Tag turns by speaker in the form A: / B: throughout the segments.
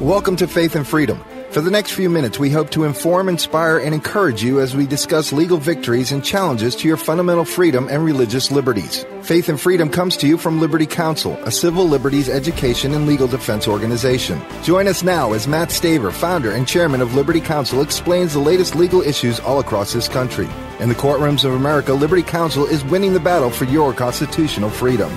A: Welcome to Faith and Freedom. For the next few minutes, we hope to inform, inspire, and encourage you as we discuss legal victories and challenges to your fundamental freedom and religious liberties. Faith and Freedom comes to you from Liberty Counsel, a civil liberties education and legal defense organization. Join us now as Matt Staver, founder and chairman of Liberty Counsel, explains the latest legal issues all across this country. In the courtrooms of America, Liberty Counsel is winning the battle for your constitutional freedom.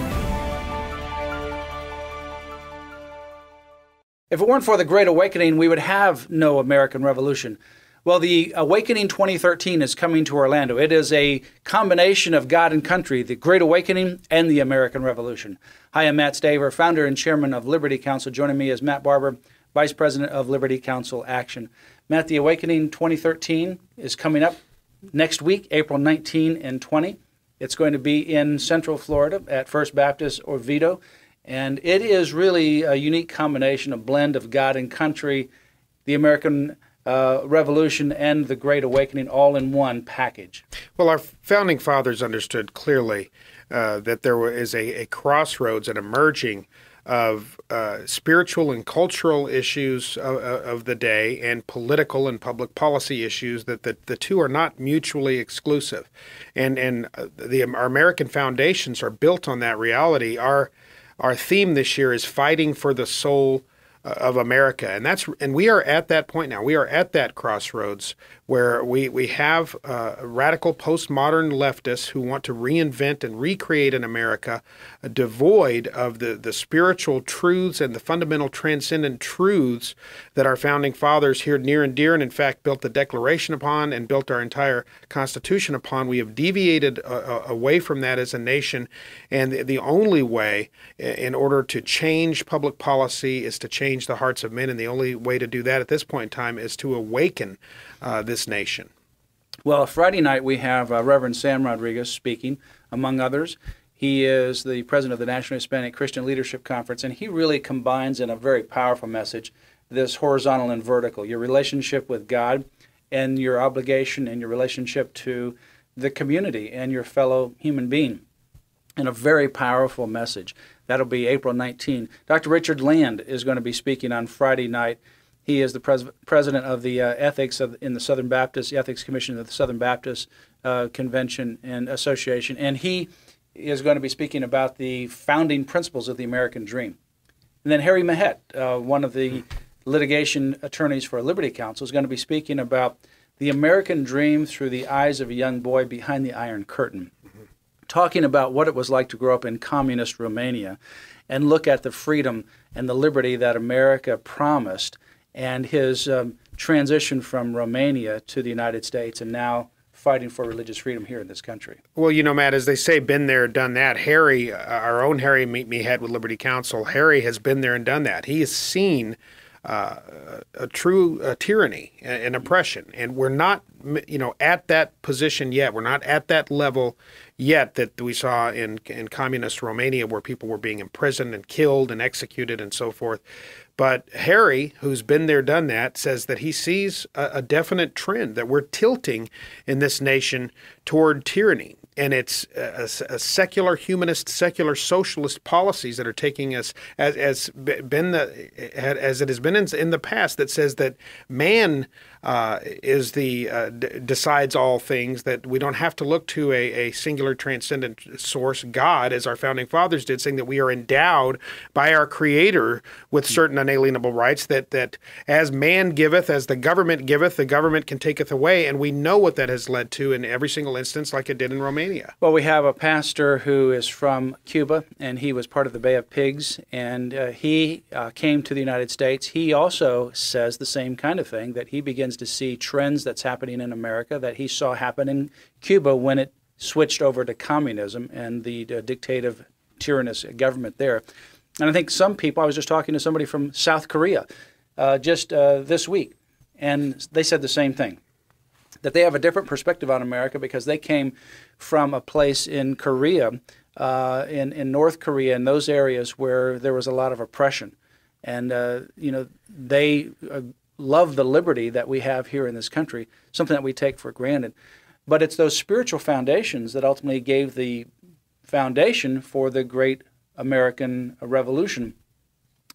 B: If it weren't for the Great Awakening, we would have no American Revolution. Well, the Awakening 2013 is coming to Orlando. It is a combination of God and country, the Great Awakening and the American Revolution. Hi, I'm Matt Staver, founder and chairman of Liberty Counsel. Joining me is Matt Barber, vice president of Liberty Counsel Action. Matt, the Awakening 2013 is coming up next week, April 19 and 20. It's going to be in Central Florida at First Baptist Oviedo. And it is really a unique combination, a blend of God and country, the American Revolution, and the Great Awakening all in one package.
C: Well, our founding fathers understood clearly that there is a crossroads, an emerging of spiritual and cultural issues of the day and political and public policy issues, that the two are not mutually exclusive. And our American foundations are built on that reality. Our theme this year is fighting for the soul of America, and we are at that point now. We are at that crossroads where we have radical postmodern leftists who want to reinvent and recreate an America devoid of the spiritual truths and the fundamental transcendent truths that our founding fathers here near and dear, and in fact built the Declaration upon and built our entire Constitution upon. We have deviated away from that as a nation, and the only way in order to change public policy is to change the hearts of men, and the only way to do that at this point in time is to awaken this nation.
B: Well, Friday night we have Reverend Sam Rodriguez speaking, among others. He is the president of the National Hispanic Christian Leadership Conference, and he really combines in a very powerful message this horizontal and vertical, your relationship with God and your obligation and your relationship to the community and your fellow human being, and a very powerful message. That'll be April 19. Dr. Richard Land is going to be speaking on Friday night. He is the president of the ethics in the Southern Baptist, the Ethics Commission of the Southern Baptist Convention and Association, and he is going to be speaking about the founding principles of the American dream. And then Harry Mahet, one of the litigation attorneys for Liberty Counsel, is going to be speaking about the American dream through the eyes of a young boy behind the Iron Curtain, talking about what it was like to grow up in communist Romania and look at the freedom and the liberty that America promised, and his transition from Romania to the United States and now fighting for religious freedom here in this country. Well,
C: you know, Matt, as they say, been there, done that. Harry, our own Harry Mahet with Liberty Counsel, Harry has been there and done that. He has seen a true tyranny and oppression, and we're not, at that position yet. We're not at that level yet that we saw in communist Romania, where people were being imprisoned and killed and executed and so forth. But Harry, who's been there, done that, says that he sees a definite trend that we're tilting in this nation toward tyranny. And it's a secular humanist, secular socialist policies that are taking us, as it has been in the past, that says that man is decides all things, that we don't have to look to a singular transcendent source, God, as our founding fathers did, saying that we are endowed by our Creator with certain unalienable rights, that as man giveth, as the government giveth, the government can taketh away. And we know what that has led to in every single instance, like it did in Romania.
B: Well, we have a pastor who is from Cuba, and he was part of the Bay of Pigs, and he came to the United States. He also says the same kind of thing, that he begins to see trends that's happening in America that he saw happen in Cuba when it switched over to communism and the dictative, tyrannous government there. And I think some people, I was just talking to somebody from South Korea just this week, and they said the same thing, that they have a different perspective on America because they came from a place in Korea, in North Korea, in those areas where there was a lot of oppression. And, they love the liberty that we have here in this country, something that we take for granted. But it's those spiritual foundations that ultimately gave the foundation for the great American Revolution.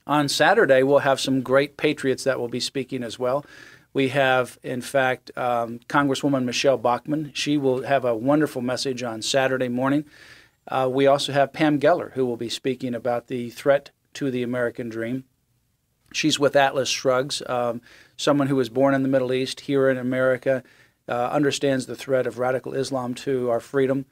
B: On Saturday, we'll have some great patriots that will be speaking as well. We have, in fact, Congresswoman Michelle Bachmann. She will have a wonderful message on Saturday morning. We also have Pam Geller, who will be speaking about the threat to the American dream. She's with Atlas Shrugs, someone who was born in the Middle East, here in America, understands the threat of radical Islam to our freedom.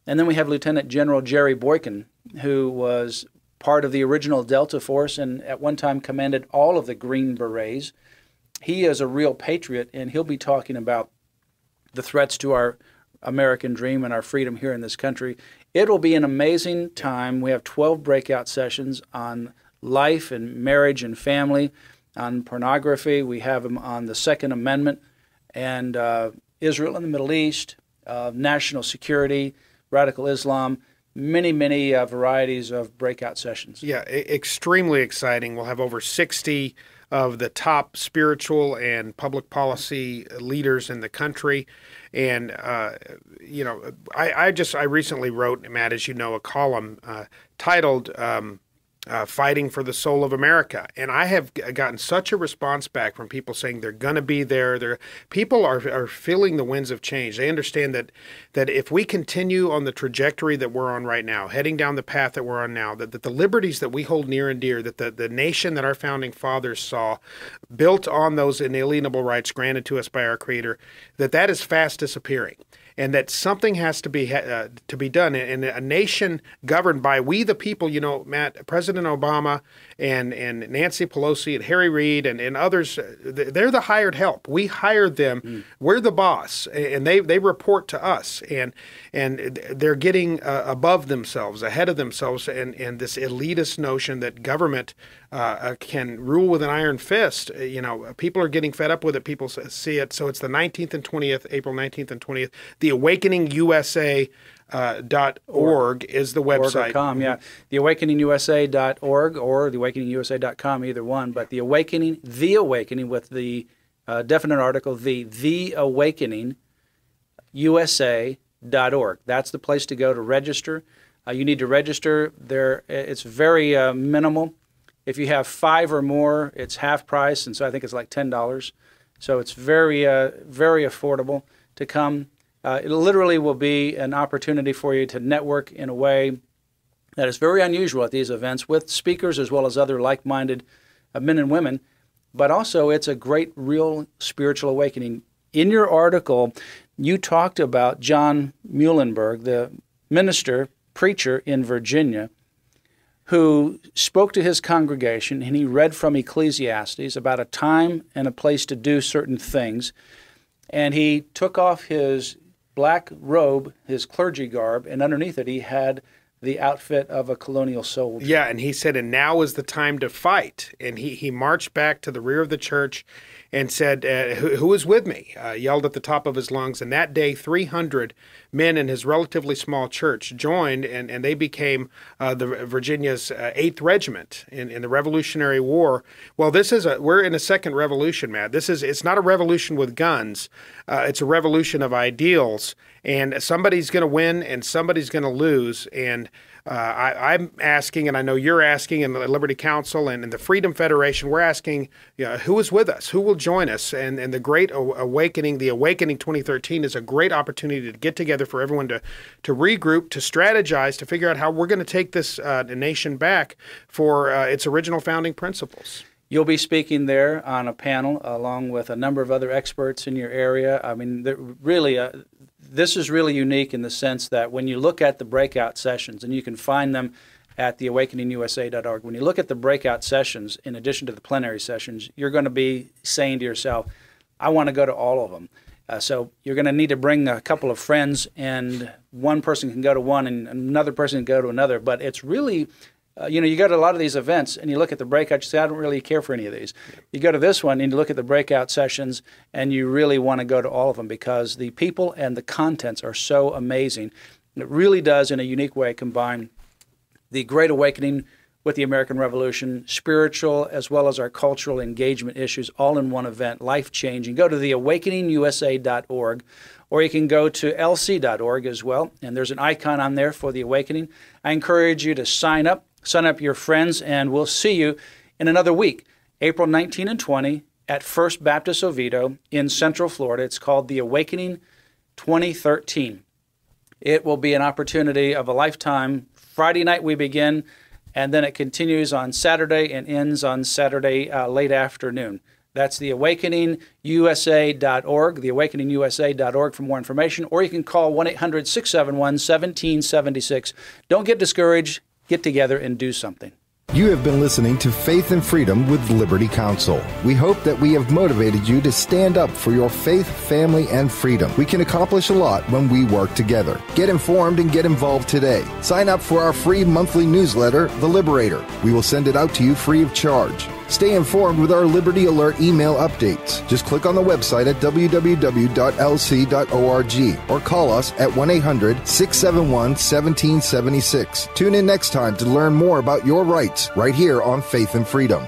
B: And then we have Lieutenant General Jerry Boykin, who was part of the original Delta Force and at one time commanded all of the Green Berets. He is a real patriot, and he'll be talking about the threats to our American dream and our freedom here in this country. It will be an amazing time. We have 12 breakout sessions on life and marriage and family, on pornography. We have them on the Second Amendment and Israel and the Middle East, national security, radical Islam, many varieties of breakout sessions.
C: Yeah, extremely exciting. We'll have over 60 of the top spiritual and public policy leaders in the country. And, I recently wrote, Matt, as you know, a column titled Fighting for the Soul of America. And I have gotten such a response back from people saying they're going to be there. People are feeling the winds of change. They understand that if we continue on the trajectory that we're on right now, heading down the path that we're on now, that the liberties that we hold near and dear, that the nation that our founding fathers saw, built on those inalienable rights granted to us by our Creator, that is fast disappearing. And that something has to be done. And a nation governed by we the people, Matt, President Obama and Nancy Pelosi and Harry Reid and others, they're the hired help. We hired them. We're the boss, and they report to us. And they're getting above themselves, ahead of themselves, and this elitist notion that government can rule with an iron fist. People are getting fed up with it. People see it. So it's the 19th and 20th, April 19th and 20th. TheAwakeningusa.org is the website.
B: .com, yeah. TheAwakeningusa.org or TheAwakeningusa.com, either one. But The Awakening with the definite article, TheAwakeningusa.org. That's the place to go to register. You need to register there. It's very minimal. If you have 5 or more, it's half price, and so I think it's like $10. So it's very affordable to come. It literally will be an opportunity for you to network in a way that is very unusual at these events with speakers as well as other like-minded men and women. But also, it's a great, real spiritual awakening. In your article, you talked about John Muhlenberg, the preacher in Virginia, who spoke to his congregation, and he read from Ecclesiastes about a time and a place to do certain things. And he took off his black robe, his clergy garb, and underneath it he had the outfit of a colonial soldier.
C: Yeah, and he said, and now is the time to fight. And he marched back to the rear of the church and said, who is with me? Yelled at the top of his lungs. And that day, 300 men in his relatively small church joined, and they became Virginia's 8th Regiment in the Revolutionary War. Well, we're in a second revolution, Matt. It's not a revolution with guns. It's a revolution of ideals. And somebody's going to win and somebody's going to lose. And I'm asking, and I know you're asking, and the Liberty Council and the Freedom Federation, we're asking, who is with us? Who will join us? And the Great Awakening, the Awakening 2013, is a great opportunity to get together for everyone to regroup, to strategize, to figure out how we're going to take this nation back for its original founding principles.
B: You'll be speaking there on a panel along with a number of other experts in your area. I mean, this is really unique in the sense that when you look at the breakout sessions, and you can find them at theawakeningusa.org, when you look at the breakout sessions, in addition to the plenary sessions, you're going to be saying to yourself, I want to go to all of them. So you're going to need to bring a couple of friends, and one person can go to one and another person can go to another. But it's really, you go to a lot of these events and you look at the breakout, you say, I don't really care for any of these. You go to this one and you look at the breakout sessions and you really want to go to all of them because the people and the contents are so amazing. It really does, in a unique way, combine the Great Awakening with the American Revolution, spiritual as well as our cultural engagement issues, all in one event, life-changing. Go to theawakeningusa.org, or you can go to lc.org as well, and there's an icon on there for The Awakening. I encourage you to sign up your friends, and we'll see you in another week, April 19 and 20, at First Baptist Oviedo in Central Florida. It's called The Awakening 2013. It will be an opportunity of a lifetime. Friday night we begin, and then it continues on Saturday and ends on Saturday late afternoon. That's theawakeningusa.org, theawakeningusa.org for more information, or you can call 1-800-671-1776. Don't get discouraged. Get together and do something.
A: You have been listening to Faith and Freedom with Liberty Counsel. We hope that we have motivated you to stand up for your faith, family, and freedom. We can accomplish a lot when we work together. Get informed and get involved today. Sign up for our free monthly newsletter, The Liberator. We will send it out to you free of charge. Stay informed with our Liberty Alert email updates. Just click on the website at www.lc.org or call us at 1-800-671-1776. Tune in next time to learn more about your rights right here on Faith and Freedom.